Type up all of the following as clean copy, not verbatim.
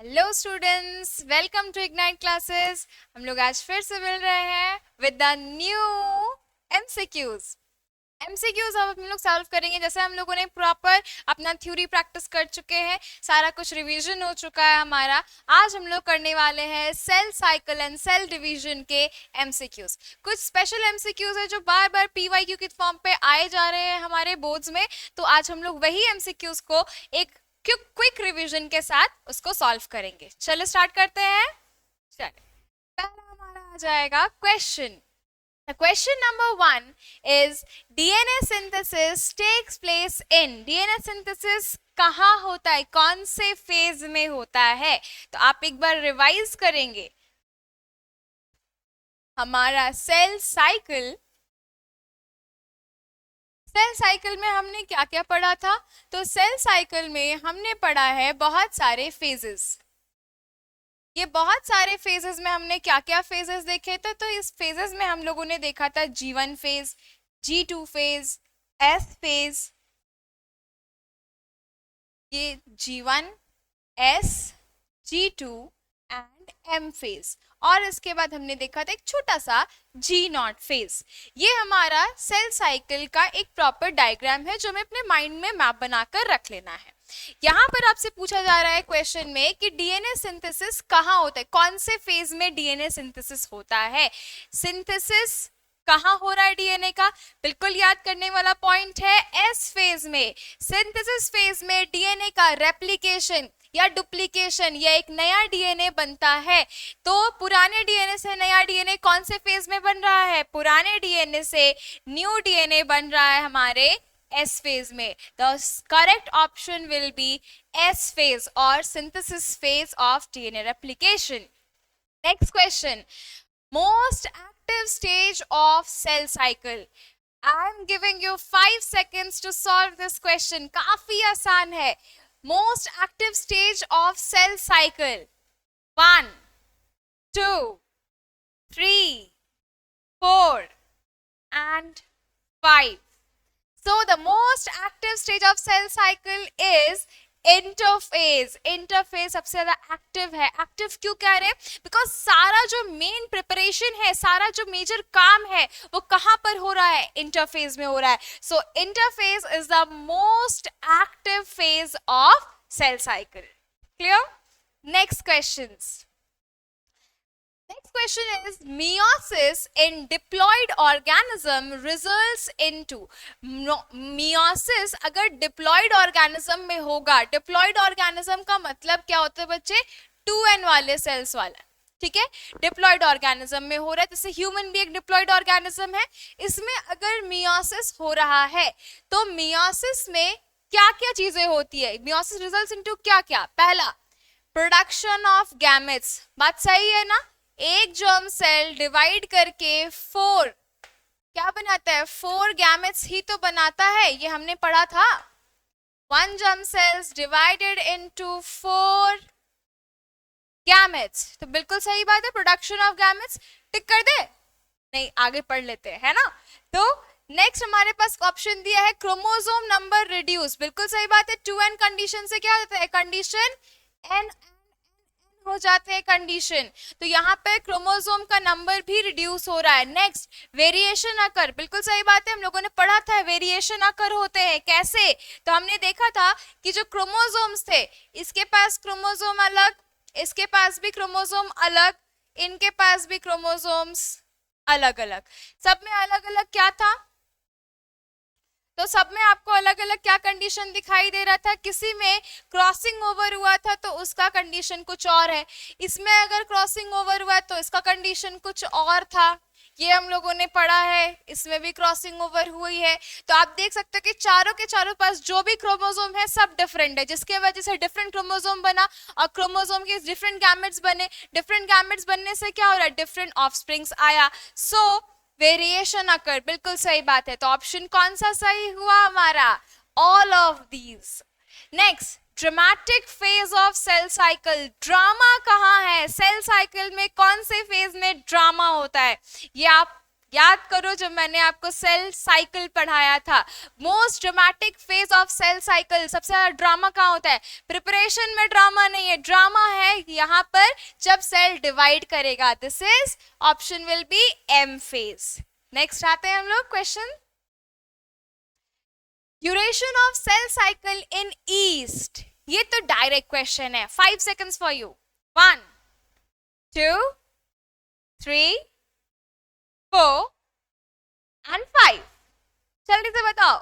Hello students, welcome to Ignite classes. हम लोग आज फिर से मिल रहे हैं with the new MCQs. MCQs अब हम लोग सॉल्व करेंगे। जैसे हम लोगों ने प्रॉपर अपना थ्योरी प्रैक्टिस कर चुके हैं, सारा कुछ रिवीजन हो चुका है हमारा। आज हम लोग करने वाले हैं cell cycle and cell division के एमसीक्यूज। कुछ स्पेशल एमसीक्यूज है जो बार बार पीवाईक्यू के फॉर्म पे आए जा रहे हैं हमारे बोर्ड्स में, तो आज हम लोग वही एमसीक्यूज को एक क्विक रिवीजन के साथ उसको सॉल्व करेंगे। चलो स्टार्ट करते हैं। चलिए, पहला हमारा आ जाएगा question. The question number 1 is DNA synthesis takes place in। DNA synthesis कहाँ होता है, कौन से फेज में होता है? तो आप एक बार रिवाइज करेंगे हमारा सेल साइकिल में हमने क्या क्या पढ़ा था। तो सेल साइकिल में हमने पढ़ा है बहुत सारे फेजेस। ये बहुत सारे फेजेस में हमने क्या क्या फेजेस देखे थे? तो इस फेजेस में हम लोगों ने देखा था G1 phase, G2 phase, S phase, ये G1, S, G2 and M phase, और इसके बाद हमने देखा था एक छोटा सा G0 फेज। ये हमारा सेल साइकिल का एक प्रॉपर डायग्राम है जो हमें अपने माइंड में मैप बनाकर रख लेना है। यहाँ पर आपसे पूछा जा रहा है क्वेश्चन में कि डीएनए सिंथेसिस कहाँ होता है, कौन से फेज में डीएनए सिंथेसिस होता है। सिंथेसिस कहाँ हो रहा है डीएनए का? बिल्कुल याद करने वाला पॉइंट है एस फेज में। सिंथेसिस फेज में डीएनए का रेप्लिकेशन या डुप्लीकेशन या एक नया डीएनए बनता है। तो पुराने डीएनए से नया डीएनए कौन से फेज में बन रहा है? पुराने डीएनए से न्यू डीएनए बन रहा है हमारे एस फेज में। The correct option will be S phase और synthesis phase of DNA replication. Next question, most active stage of cell cycle. I am giving you 5 seconds to solve this question. काफी आसान है। Most active stage of cell cycle, 1, 2, 3, 4 and 5. So the most active stage of cell cycle is interphase. Interphase सबसे ज्यादा active है। Active क्यों कह रहे हैं? बिकॉज सारा जो मेन प्रिपरेशन है, सारा जो मेजर काम है वो कहां पर हो रहा है? इंटरफेज में हो रहा है। So interphase is the most active phase of cell cycle. Clear? Next questions. Next question is meiosis in diploid organism results into। meiosis अगर diploid organism में होगा, diploid organism का मतलब क्या होता है बच्चे? 2n वाले सेल्स वाला, ठीक है। डिप्लॉइड ऑर्गेनिज्म में हो रहा है, जैसे ह्यूमन भी एक डिप्लॉइड ऑर्गेनिज्म है। इसमें अगर मियोसिस हो रहा है तो मियोसिस में क्या क्या चीजें होती है? मियोसिस रिजल्ट्स इनटू क्या क्या? पहला, प्रोडक्शन ऑफ गैमेट्स। बात सही है ना? एक जर्म सेल डिवाइड करके 4 क्या बनाता है? 4 गैमेट्स ही तो बनाता है, ये हमने पढ़ा था। 1 germ cells divided into 4 gametes। तो बिल्कुल सही बात है, प्रोडक्शन ऑफ गैमेट्स। टिक कर दे? नहीं, आगे पढ़ लेते हैं, है ना। तो नेक्स्ट हमारे पास ऑप्शन दिया है क्रोमोसोम नंबर रिड्यूस। बिल्कुल सही बात है। 2n कंडीशन से क्या होता है? कंडीशन n हो जाते हैं कंडीशन। तो यहाँ पे क्रोमोसोम का नंबर भी रिड्यूस हो रहा है। नेक्स्ट, वेरिएशन अकर। बिल्कुल सही बात है, हम लोगों ने पढ़ा था वेरिएशन अकर होते हैं कैसे। तो हमने देखा था कि जो क्रोमोसोम्स थे, इसके पास क्रोमोसोम अलग, इसके पास भी क्रोमोसोम अलग, इनके पास भी क्रोमोसोम्स अलग अलग, सब में अलग अलग क्या था? तो सब में आपको अलग अलग क्या कंडीशन दिखाई दे रहा था? किसी में क्रॉसिंग ओवर हुआ था तो उसका कंडीशन कुछ और है, इसमें अगर क्रॉसिंग ओवर हुआ तो इसका कंडीशन कुछ और था। ये हम लोगों ने पढ़ा है, इसमें भी क्रॉसिंग ओवर हुई है। तो आप देख सकते हो कि चारों के चारों पास जो भी क्रोमोसोम है सब डिफरेंट है, जिसके वजह से डिफरेंट क्रोमोसोम बना और क्रोमोसोम के डिफरेंट गैमेट्स बने। डिफरेंट गैमेट्स बनने से क्या हो रहा है? डिफरेंट ऑफस्प्रिंग्स आया। सो वेरिएशन अकर, बिल्कुल सही बात है। तो ऑप्शन कौन सा सही हुआ हमारा? All of these. Next, dramatic phase of cell cycle. Drama कहाँ है सेल साइकिल में? कौन से फेज में ड्रामा होता है? ये आप याद करो जब मैंने आपको सेल साइकिल पढ़ाया था, most dramatic phase of cell cycle, सबसे ज्यादा ड्रामा कहाँ होता है? प्रिपरेशन में ड्रामा नहीं है, ड्रामा है यहाँ पर जब सेल डिवाइड करेगा। This is option will be M phase. Next आते हैं हम लोग question, duration of cell cycle in yeast. ये तो डायरेक्ट क्वेश्चन है। 5 सेकेंड्स फॉर यू। 1 2 3 4 and 5। जल्दी से बताओ।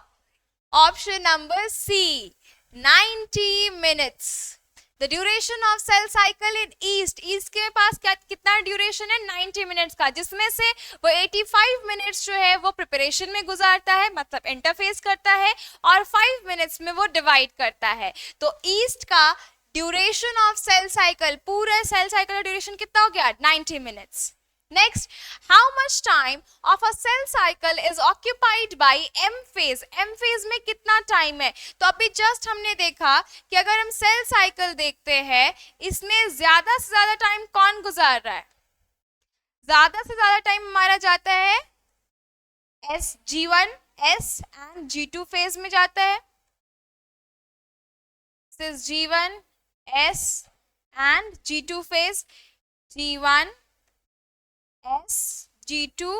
Option number C 90 minutes. The duration of cell cycle in yeast, yeast के पास क्या कितना ड्यूरेशन है? 90 मिनट्स का, जिसमें से वो 85 मिनट्स जो है वो प्रिपरेशन में गुजारता है, मतलब इंटरफेस करता है, और 5 मिनट्स में वो डिवाइड करता है। तो ईस्ट का ड्यूरेशन ऑफ सेल साइकिल, पूरे सेल साइकिल का ड्यूरेशन कितना हो गया? 90 minutes. Next, how much time of a cell cycle is occupied by M phase? M phase में कितना टाइम है? तो अभी जस्ट हमने देखा कि अगर हम सेल साइकिल देखते हैं, इसमें ज्यादा से ज्यादा टाइम कौन गुजार रहा है? ज्यादा से ज्यादा टाइम हमारा जाता है S G1 S and G2 phase में जाता है। This is G1 S and G2 phase, G1 S G2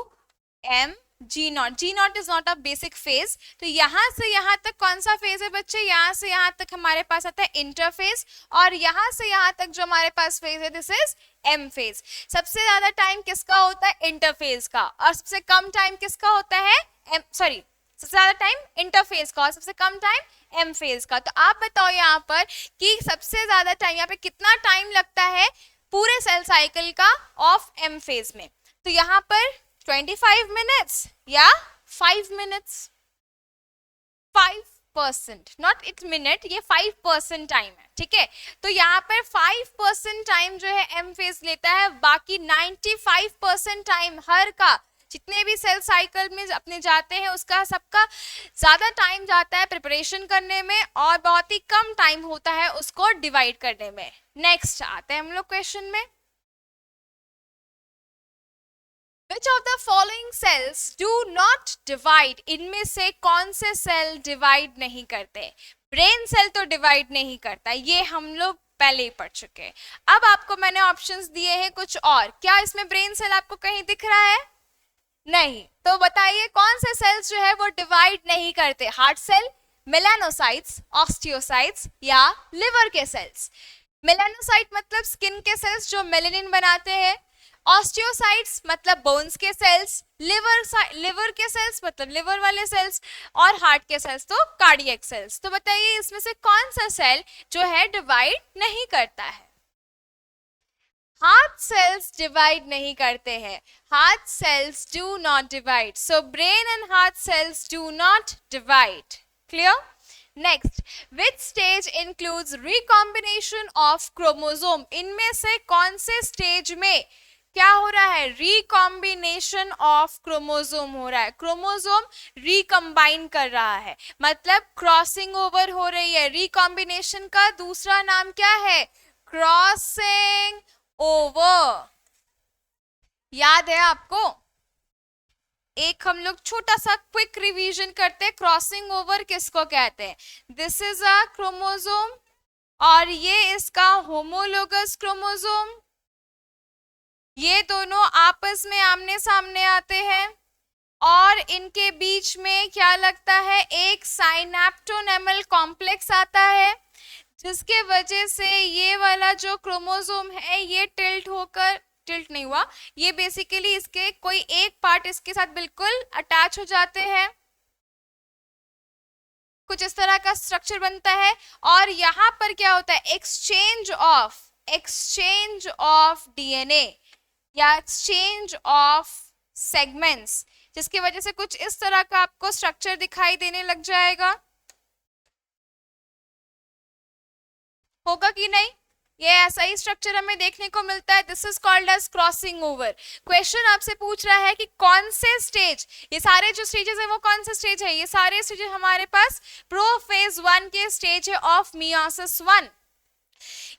M G0। G0 is not a basic phase. तो यहां से यहां तक कौन सा फेज है बच्चे? यहां से यहां तक हमारे पास आता है इंटरफेज, और यहां से यहां तक जो हमारे पास फेज है दिस इज एम फेज। सबसे ज्यादा टाइम किसका होता है? इंटरफेज का, और सबसे कम टाइम किसका होता है? सबसे ज्यादा टाइम इंटरफेज का और सबसे कम टाइम एम फेज का। तो आप बताओ यहाँ पर कि सबसे ज्यादा टाइम यहाँ पे कितना टाइम लगता है पूरे सेल साइकिल का ऑफ एम फेज में? तो यहाँ पर 25 मिनट्स या 5 मिनट्स? 5%, नॉट इट मिनट, ये 5% टाइम है, ठीक है। तो यहाँ पर 5% टाइम जो है एम फेज लेता है, बाकी 95% टाइम हर का जितने भी सेल साइकिल में अपने जाते हैं उसका सबका ज्यादा टाइम जाता है प्रिपरेशन करने में, और बहुत ही कम टाइम होता है उसको डिवाइड करने में। नेक्स्ट आते हैं हम लोग क्वेश्चन में, Which of the following cells do not divide? इनमें से कौन से सेल डिवाइड नहीं करते? ब्रेन सेल तो डिवाइड नहीं करता, ये हम लोग पहले ही पढ़ चुके हैं। अब आपको मैंने ऑप्शंस दिए हैं कुछ और, क्या इसमें ब्रेन सेल आपको कहीं दिख रहा है? नहीं। तो बताइए कौन से सेल्स जो है वो डिवाइड नहीं करते? हार्ट सेल, मेलानोसाइट्स, ऑस्टियोसाइट्स या लिवर के सेल्स? मेलानोसाइट मतलब स्किन के सेल्स जो मेलेनिन बनाते हैं, ऑस्टियोसाइट्स मतलब बोन्स के सेल्स, लिवर के सेल्स मतलब लिवर वाले सेल्स, और हार्ट के सेल्स तो कार्डियक सेल्स। तो बताइए इसमें से कौन सा सेल जो है डिवाइड नहीं करता है? हार्ट सेल्स डिवाइड नहीं करते हैं, heart sales do not divide, so brain and heart sales do not divide. Clear? Next, which stage includes recombination of chromosome? इनमें से कौन से स्टेज में क्या हो रहा है? रिकॉम्बिनेशन ऑफ क्रोमोसोम हो रहा है, क्रोमोसोम रिकम्बाइन कर रहा है, मतलब क्रॉसिंग ओवर हो रही है। रिकॉम्बिनेशन का दूसरा नाम क्या है? Crossing over. याद है आपको? एक हम लोग छोटा सा क्विक रिवीजन करते हैं, क्रॉसिंग ओवर किसको कहते हैं? दिस इज अ क्रोमोसोम और ये इसका होमोलोगस क्रोमोसोम, ये दोनों आपस में आमने सामने आते हैं और इनके बीच में क्या लगता है? एक साइनेप्टोनेमल कॉम्प्लेक्स आता है, जिसके वजह से ये वाला जो क्रोमोसोम है ये टिल्ट नहीं हुआ, ये बेसिकली इसके कोई एक पार्ट इसके साथ बिल्कुल अटैच हो जाते हैं, कुछ इस तरह का स्ट्रक्चर बनता है। और यहाँ पर क्या होता है? एक्सचेंज ऑफ डीएनए या एक्सचेंज ऑफ सेगमेंट्स, जिसकी वजह से कुछ इस तरह का आपको स्ट्रक्चर दिखाई देने लग जाएगा। होगा कि नहीं? ये ऐसा ही स्ट्रक्चर हमें देखने को मिलता है। This is called as crossing over. Question आपसे पूछ रहा है कि कौन से स्टेज, ये सारे जो स्टेजेस है वो कौन सा स्टेज है? ये सारे स्टेजेस हमारे पास प्रोफेज 1 के स्टेज है ऑफ मियोसिस 1।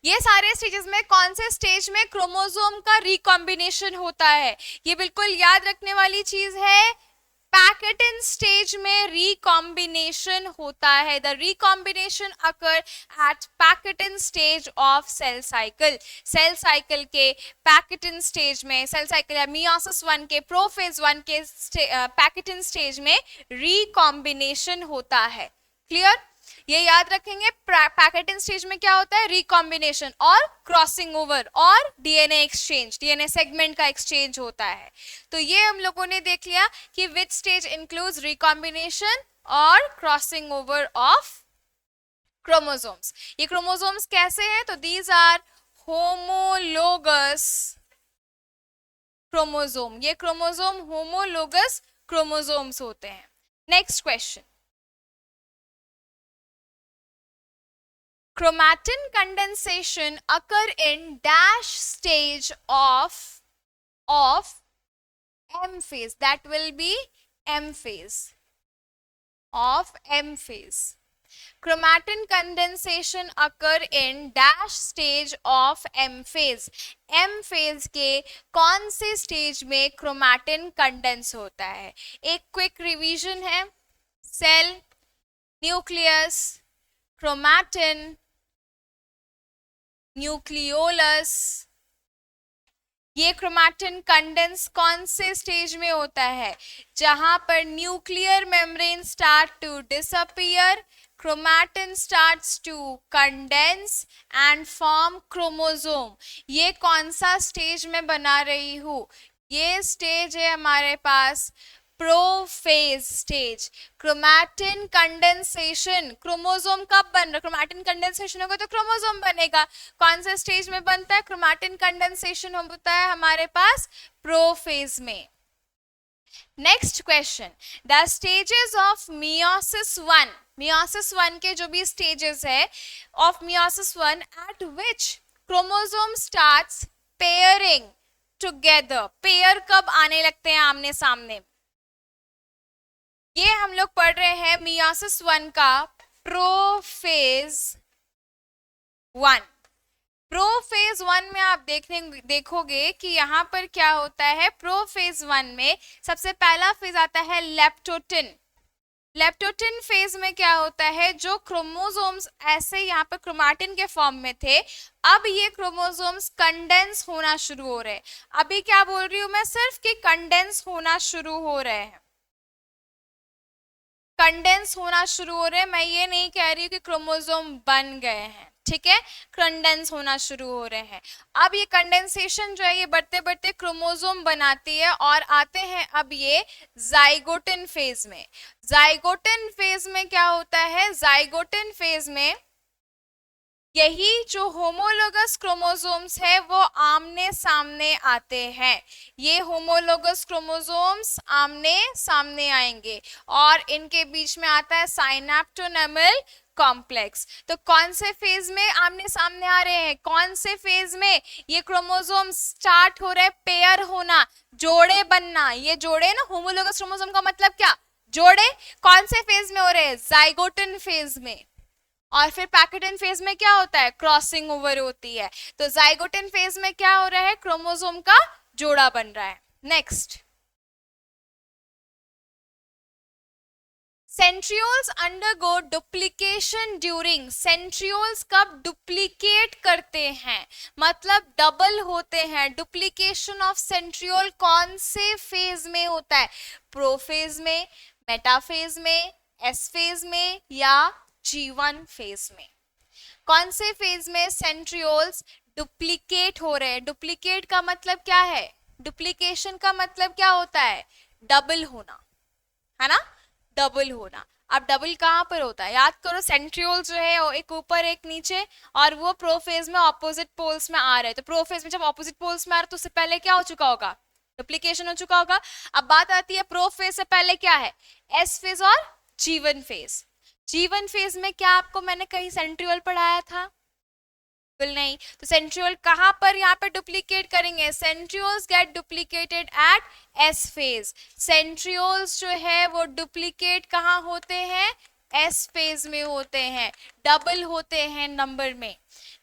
ये सारे स्टेजेस में कौन से स्टेज में क्रोमोसोम का रिकॉम्बिनेशन होता है? ये बिल्कुल याद रखने वाली चीज है। पैकेटिन स्टेज में रिकॉम्बिनेशन होता है। The recombination occur at pachytene stage of cell cycle. Cell cycle के पैकेटिन स्टेज में, सेल साइकिल या मियोसिस 1 के प्रोफेज 1 के पैकेटिन स्टेज में रिकॉम्बिनेशन होता है। क्लियर? ये याद रखेंगे। पैकेटिन स्टेज में क्या होता है? रिकॉम्बिनेशन और क्रॉसिंग ओवर और डीएनए एक्सचेंज, डीएनए सेगमेंट का एक्सचेंज होता है। तो ये हम लोगों ने देख लिया कि विच स्टेज इंक्लूड्स रिकॉम्बिनेशन और क्रॉसिंग ओवर ऑफ क्रोमोसोम्स। ये क्रोमोसोम्स कैसे हैं? तो दीज आर होमोलोगस क्रोमोसोम। ये क्रोमोसोम होमोलोगस क्रोमोसोम्स होते हैं। Next question, chromatin condensation occur in dash stage of M phase. That will be M phase of M phase. Chromatin condensation occur in dash stage of M phase. M phase के कौन से stage में chromatin condense होता है? एक quick revision है। Cell, nucleus, chromatin, nucleolus. ये chromatin condense कौन से स्टेज में होता है? जहां पर nuclear membrane start to disappear, chromatin starts to condense and form chromosome. ये कौन सा स्टेज में बना रही हूं? ये स्टेज है हमारे पास prophase stage. Chromatin condensation, chromosome कब बन रहा है? क्रोमैटिन कंडेंसेशन होगा तो क्रोमोसोम बनेगा। कौन से स्टेज में बनता है? क्रोमैटिन कंडेंसेशन होता है हमारे पास प्रोफेज में। Next question, the stages of meiosis 1। Meiosis 1 के जो भी स्टेजेस है of meiosis 1 eight which chromosome starts pairing together. Pair कब आने लगते हैं आमने सामने? ये हम लोग पढ़ रहे हैं मियोसिस 1 का प्रोफेज 1। प्रोफेज 1 में आप देखोगे कि यहाँ पर क्या होता है। प्रोफेज 1 में सबसे पहला फेज आता है लेप्टोटिन। लेप्टोटिन फेज में क्या होता है? जो क्रोमोसोम्स ऐसे यहाँ पर क्रोमैटिन के फॉर्म में थे, अब ये क्रोमोसोम्स कंडेंस होना शुरू हो रहे हैं। अभी क्या बोल रही हूं मैं? सिर्फ कि कंडेंस होना शुरू हो रहे हैं, कंडेंस होना शुरू हो रहे हैं। मैं ये नहीं कह रही हूँ कि क्रोमोसोम बन गए हैं, ठीक है? कंडेंस होना शुरू हो रहे हैं। अब ये कंडेंसेशन जो है ये बढ़ते बढ़ते क्रोमोसोम बनाती है और आते हैं अब ये जाइगोटिन फेज में। जाइगोटिन फेज में क्या होता है? जाइगोटिन फेज में यही जो होमोलोगस क्रोमोसोम्स है वो आमने सामने आते हैं। ये होमोलोगस क्रोमोसोम्स आमने सामने आएंगे और इनके बीच में आता है साइनेप्टोनेमल कॉम्प्लेक्स। तो कौन से फेज में आमने सामने आ रहे हैं? कौन से फेज में ये क्रोमोसोम स्टार्ट हो रहे हैं पेयर होना, जोड़े बनना? ये जोड़े ना, होमोलोगस क्रोमोसोम का मतलब क्या? जोड़े। कौन से फेज में हो रहे हैं? जाइगोटिन फेज में। और फिर पैकेटिन फेज में क्या होता है? क्रॉसिंग ओवर होती है। तो जाइगोटिन फेज में क्या हो रहा है? क्रोमोसोम का जोड़ा बन रहा है। Next, centrioles undergo duplication during. Centrioles कब डुप्लीकेट करते हैं? मतलब डबल होते हैं। डुप्लीकेशन ऑफ सेंट्रियोल कौन से फेज में होता है? प्रोफेज में, मेटाफेज में, एस फेज में या G1 फेज में? कौन से फेज में सेंट्रियोल्स डुप्लीकेट हो रहे हैं? डुप्लीकेट का मतलब क्या है? डुप्लीकेशन का मतलब क्या होता है? डबल होना, है ना? डबल होना। अब डबल कहां पर होता है? याद करो, सेंट्रियोल जो है एक ऊपर एक नीचे और वो प्रोफेज में ऑपोजिट पोल्स में आ रहे हैं। तो प्रोफेज में जब ऑपोजिट पोल्स में आ रहे तो उससे पहले क्या हो चुका होगा? डुप्लीकेशन हो चुका होगा। अब बात आती है प्रोफेज से पहले क्या है? एस फेज और G1 फेज। G1 फेज में क्या आपको मैंने कहीं सेंट्रियोल पढ़ाया था? बिल्कुल नहीं। तो सेंट्रियोल कहां पर यहाँ पे डुप्लीकेट करेंगे? Centrioles get duplicated at S phase. Centrioles जो है वो डुप्लीकेट कहां होते हैं? एस फेज में होते हैं, डबल होते हैं नंबर में।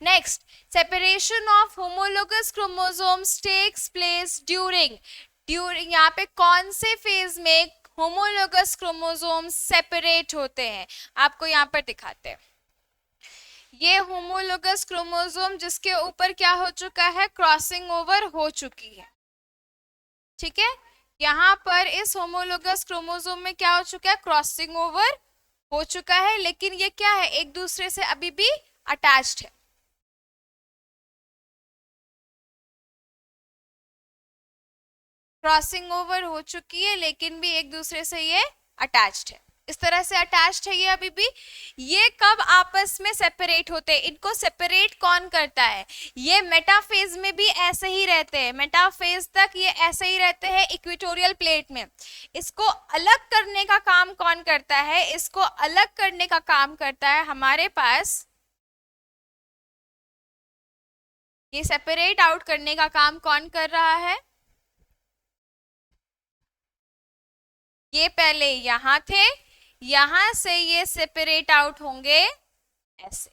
Next, separation of homologous chromosomes takes place during यहाँ पे कौन से फेज में होमोलोगस क्रोमोसोम्स सेपरेट होते हैं, आपको यहाँ पर दिखाते हैं। ये होमोलोगस क्रोमोसोम जिसके ऊपर क्या हो चुका है, क्रॉसिंग ओवर हो चुकी है, ठीक है। यहाँ पर इस होमोलोगस क्रोमोसोम में क्या हो चुका है, क्रॉसिंग ओवर हो चुका है, लेकिन ये क्या है, एक दूसरे से अभी भी अटैच्ड है। क्रॉसिंग ओवर हो चुकी है लेकिन भी एक दूसरे से ये अटैच्ड है, इस तरह से अटैच्ड है ये अभी भी। ये कब आपस में सेपरेट होते हैं, इनको सेपरेट कौन करता है, ये मेटाफेज में भी ऐसे ही रहते हैं, मेटाफेज तक ये ऐसे ही रहते हैं इक्वेटोरियल प्लेट में। इसको अलग करने का काम कौन करता है, इसको अलग करने का काम करता है हमारे पास, ये सेपरेट आउट करने का काम कौन कर रहा है, ये पहले यहां थे, यहां से ये सेपरेट आउट होंगे ऐसे,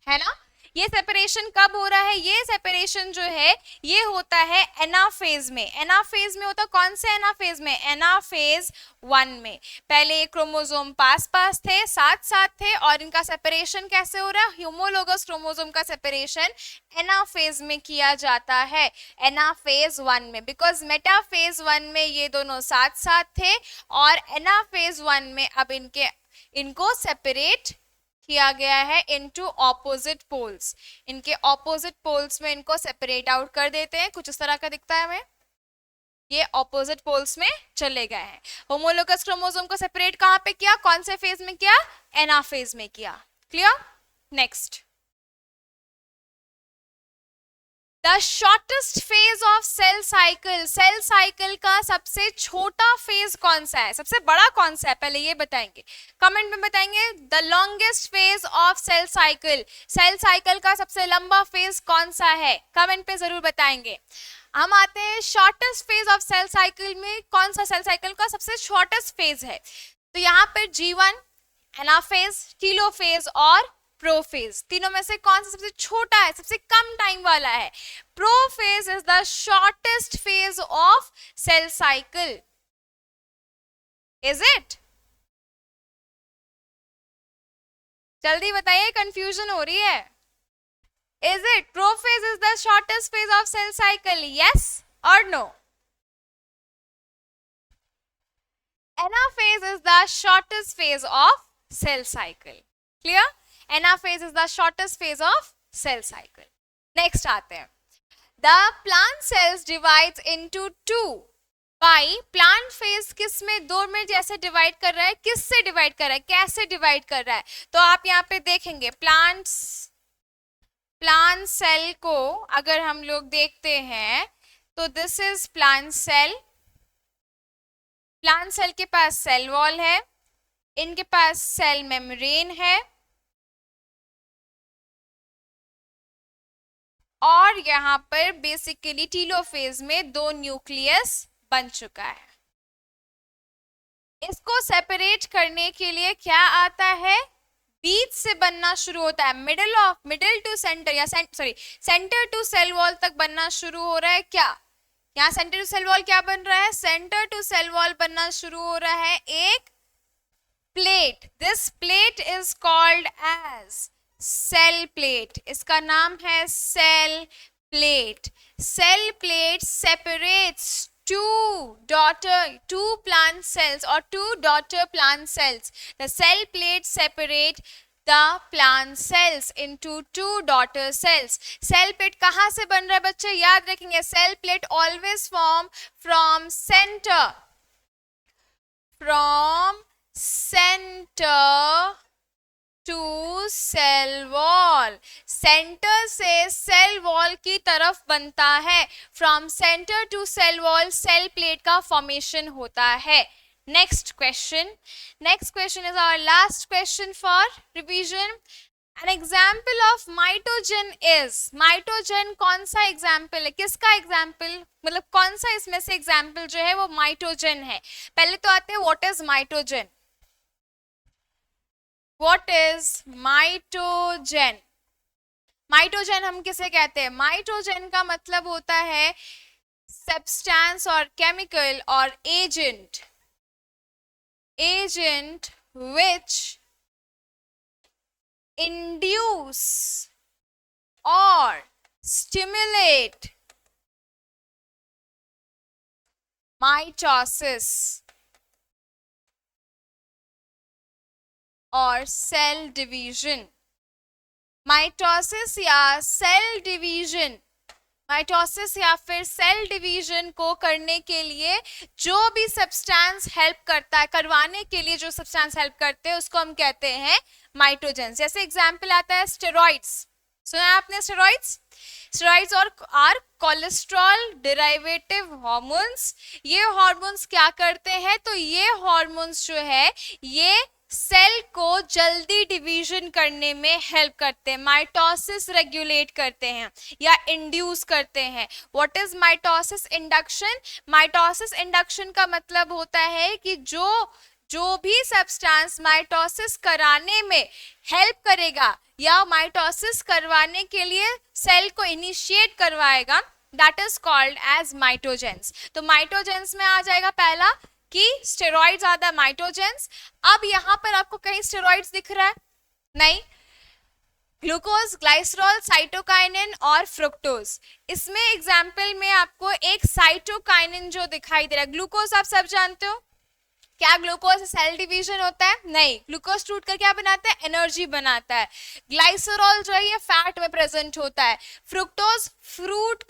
है ना। ये सेपरेशन कब हो रहा है, ये सेपरेशन जो है ये होता है एनाफेज में। एनाफेज में होता कौन से एनाफेज में, एनाफेज 1 में। पहले ये क्रोमोसोम पास पास थे, साथ साथ थे, और इनका सेपरेशन कैसे हो रहा है, होमोलोगस क्रोमोसोम का सेपरेशन एनाफेज में किया जाता है, एनाफेज 1 में। बिकॉज मेटाफेज 1 में ये दोनों साथ साथ थे और एनाफेज 1 में अब इनको सेपरेट किया गया है इनटू ऑपोजिट पोल्स। इनके ऑपोजिट पोल्स में इनको सेपरेट आउट कर देते हैं, कुछ इस तरह का दिखता है हमें, ये ऑपोजिट पोल्स में चले गए हैं। होमोलोगस क्रोमोसोम को सेपरेट कहां पे किया, कौन से फेज में किया, एनाफेज में किया। Clear. Next, the shortest phase of cell cycle, cell cycle का सबसे छोटा फेज कौन सा है, सबसे बड़ा कौन सा है, पहले ये बताएंगे, कमेंट में बताएंगे। The longest phase of cell cycle, cell cycle का सबसे लंबा फेज कौन सा है, कमेंट पे जरूर बताएंगे। हम आते हैं shortest phase of cell cycle में, कौन सा सेल साइकिल का सबसे शॉर्टेस्ट फेज है, तो यहाँ पर G1, एनाफेज, टीलोफेज और प्रोफेज, तीनों में से कौन सा सबसे छोटा है, सबसे कम टाइम वाला है, prophase is the shortest phase of cell cycle, is it, जल्दी बताइए, कंफ्यूजन हो रही है, is it, prophase is the shortest phase of cell cycle, yes और no, anaphase is the shortest phase of cell cycle, clear. Anaphase is the shortest phase of cell cycle. Next आते हैं, the plant cells divides into 2 by, plant phase किस में, दो में जैसे divide कर रहा है, किस से डिवाइड कर रहा है, कैसे डिवाइड कर रहा है, तो आप यहाँ पे देखेंगे प्लांट सेल को अगर हम लोग देखते हैं तो this is plant cell, plant cell के पास सेल वॉल है, इनके पास सेल मेम्ब्रेन है, और यहाँ पर बेसिकली टीलोफेज में 2 न्यूक्लियस बन चुका है। इसको सेपरेट करने के लिए क्या आता है, बीच से बनना शुरू होता है, मिडिल टू सेंटर या सेंटर टू सेल वॉल तक बनना शुरू हो रहा है। क्या यहाँ सेंटर टू सेल वॉल क्या बन रहा है, सेंटर टू सेल वॉल बनना शुरू हो रहा है एक plate, this plate is called as cell plate, इसका नाम है cell plate. Cell plate separates two plant cells or 2 daughter plant cells. The cell plate separate the plant cells into 2 daughter cells. Cell plate कहाँ से बन रहा है बच्चे, याद रखेंगे, cell plate always form from center to cell wall, centre से cell wall की तरफ बनता है, from centre to cell wall cell plate का फॉर्मेशन होता है। Next question is our last question for revision. An example of mitogen is, mitogen कौन सा एग्जाम्पल है, किसका एग्जाम्पल, मतलब कौन सा इसमें से एग्जाम्पल जो है वो माइटोजन है। पहले तो आते हैं what is mitogen. What is mitogen? Mitogen हम किसे कहते हैं? माइटोजेन का मतलब होता है सब्सटेंस और केमिकल और agent which induce or stimulate mitosis और सेल डिवीजन। माइटोसिस या सेल डिवीजन, माइटोसिस या फिर सेल डिवीजन को करने के लिए जो भी सब्सटेंस हेल्प करता है, करवाने के लिए जो सब्सटेंस हेल्प करते हैं उसको हम कहते हैं माइटोजेंस। जैसे एग्जांपल आता है स्टेरॉइड्स, सुना है आपने स्टेरॉइड्स? स्टेरॉइड्स और आर कोलेस्ट्रॉल डेरिवेटिव हार्मोन्स। ये हार्मोन्स क्या करते हैं? तो ये हार्मोन्स जो है ये सेल को जल्दी डिवीजन करने में हेल्प करते हैं, माइटोसिस रेगुलेट करते हैं या इंड्यूस करते हैं। What is mitosis induction? Mitosis induction का मतलब होता है कि जो भी सब्सटेंस माइटोसिस कराने में हेल्प करेगा या माइटोसिस करवाने के लिए सेल को इनिशिएट करवाएगा, दैट इज कॉल्ड एज माइटोजेंस। तो माइटोजेंस में आ जाएगा पहला कि स्टेरॉइड्स आर द माइटोजेंस। अब यहां पर आपको कहीं स्टेरॉइड्स दिख रहा है? नहीं। ग्लूकोज, ग्लाइसरॉल, साइटोकाइनिन और फ्रुक्टोज। इसमें एग्जाम्पल में आपको एक साइटोकाइनिन जो दिखाई दे रहा है। ग्लूकोज आप सब जानते हो, क्या ग्लूकोज सेल डिवीजन होता है? नहीं। ग्लूकोज टूट कर क्या बनाता है? एनर्जी बनाता है। ग्लाइसरॉल जो है ये फैट में प्रेजेंट होता है। फ्रुक्टोज फ्रूट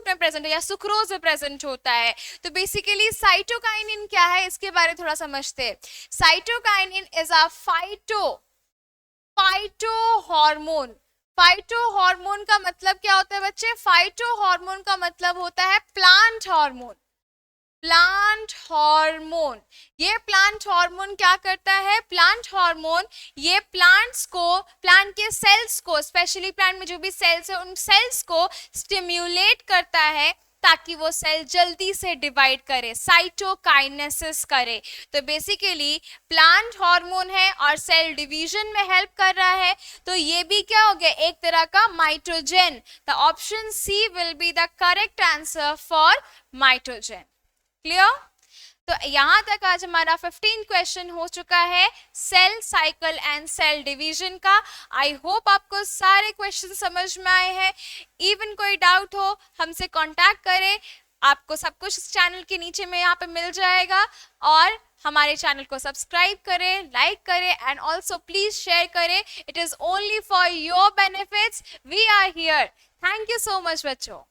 में प्रेजेंट है या सुक्रोज में प्रेजेंट होता है। तो बेसिकली साइटोकाइनिन क्या है इसके बारे में थोड़ा समझते हैं। Cytokinin is a phyto hormone. Phyto hormone का मतलब क्या होता है बच्चे? फाइटो हार्मोन का मतलब होता है प्लांट हार्मोन। प्लांट हार्मोन, ये प्लांट हार्मोन क्या करता है? प्लांट हार्मोन ये प्लांट्स को, प्लांट के सेल्स को, स्पेशली प्लांट में जो भी सेल्स है उन सेल्स को स्टिम्युलेट करता है ताकि वो सेल जल्दी से डिवाइड करे, साइटोकाइनेसिस करे। तो बेसिकली प्लांट हार्मोन है और सेल डिवीजन में हेल्प कर रहा है। तो ये भी क्या हो गया? एक तरह का mitogen. The option C will be the correct answer for mitogen. Clear? तो यहां तक आज हमारा 15 क्वेश्चन हो चुका है cell cycle and cell division का। आई होप आपको सारे क्वेश्चन समझ में आए हैं। इवन कोई डाउट हो हमसे कांटेक्ट करें, आपको सब कुछ इस चैनल के नीचे में यहाँ पे मिल जाएगा। और हमारे चैनल को सब्सक्राइब करें, लाइक करें एंड ऑल्सो प्लीज शेयर करें। It is only for your benefits, we are here. Thank you so much बच्चों।